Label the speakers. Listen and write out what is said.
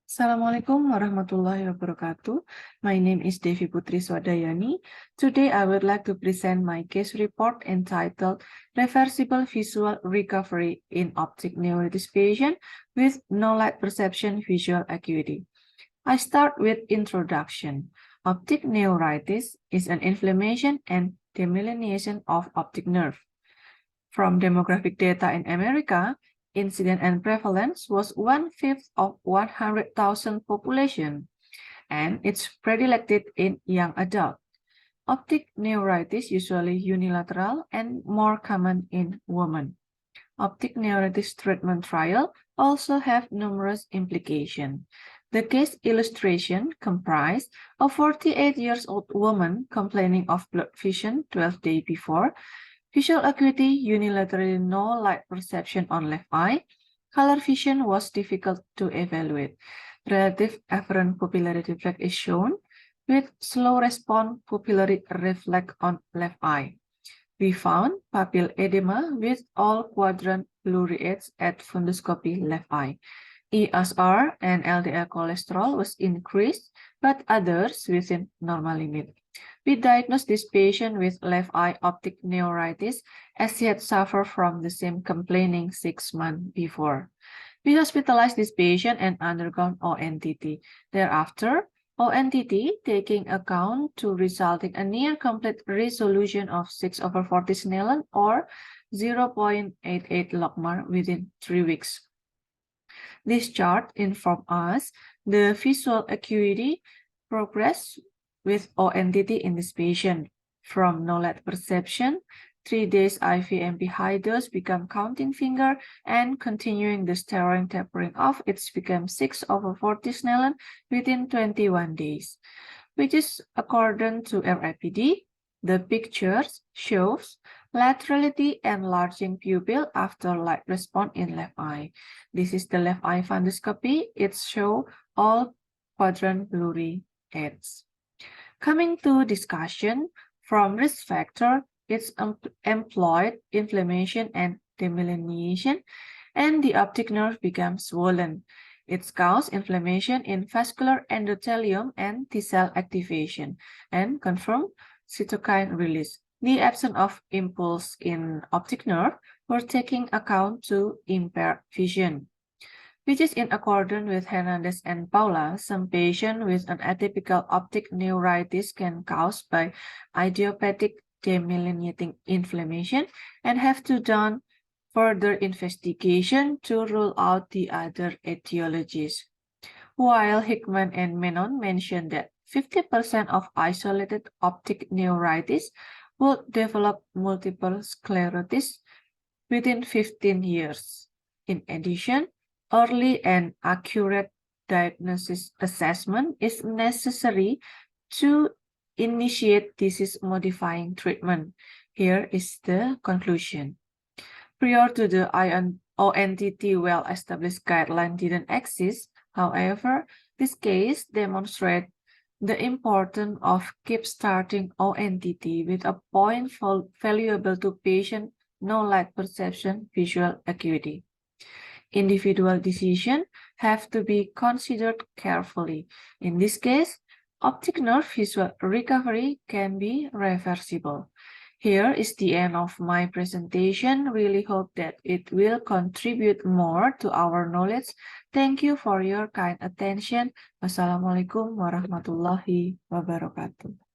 Speaker 1: Assalamualaikum warahmatullahi wabarakatuh. My name is Devi Putri Swadayani. Today I would like to present my case report entitled Reversible Visual Recovery in Optic Neuritis Patient with No Light Perception Visual Acuity. I start with introduction. Optic neuritis is an inflammation and demyelination of optic nerve. From demographic data in America, incidence and prevalence was 1/5 of 100,000 population, and it's predilected in young adult. Optic neuritis usually unilateral and more common in women. Optic neuritis treatment trial also have numerous implications. The case illustration comprised a 48-year-old woman complaining of blurred vision 12 days before, visual acuity, unilaterally no light perception on left eye. Color vision was difficult to evaluate. Relative afferent pupillary reflex is shown with slow response pupillary reflex on left eye. We found papil edema with all quadrant blurry edge at fundoscopy left eye. ESR and LDL cholesterol was increased, but others within normal limit. We diagnosed this patient with left eye optic neuritis as he had suffered from the same complaining 6 months before. We hospitalized this patient and undergone ONTT. Thereafter, ONTT taking account to resulting a near complete resolution of 6/40 Snellen or 0.88 logMAR within 3 weeks. This chart informs us the visual acuity progress with ONTT in this patient. From no light perception, 3 days IVMP high dose become counting finger and continuing the steroid tapering off, it's become 6/40 Snellen within 21 days, which is according to RIPD. The pictures shows laterality enlarging pupil after light response in left eye. This is the left eye fundoscopy. It shows all quadrant blurry edges. Coming to discussion, from risk factor, it's employed inflammation and demyelination, and the optic nerve becomes swollen. It's caused inflammation in vascular endothelium and T-cell activation, and confirm cytokine release. The absence of impulse in optic nerve were taking account to impaired vision, which is in accordance with Hernandez and Paula. Some patients with an atypical optic neuritis can cause by idiopathic demyelinating inflammation and have to done further investigation to rule out the other etiologies. While Hickman and Menon mentioned that 50% of isolated optic neuritis will develop multiple sclerosis within 15 years. In addition, early and accurate diagnosis assessment is necessary to initiate disease-modifying treatment. Here is the conclusion. Prior to the ONTT well-established guideline didn't exist. However, this case demonstrates the importance of keep starting ONTT with a point valuable to patient no light perception visual acuity. Individual decisions have to be considered carefully. In this case, optic nerve visual recovery can be reversible. Here is the end of my presentation. Really hope that it will contribute more to our knowledge. Thank you for your kind attention. Wassalamualaikum warahmatullahi wabarakatuh.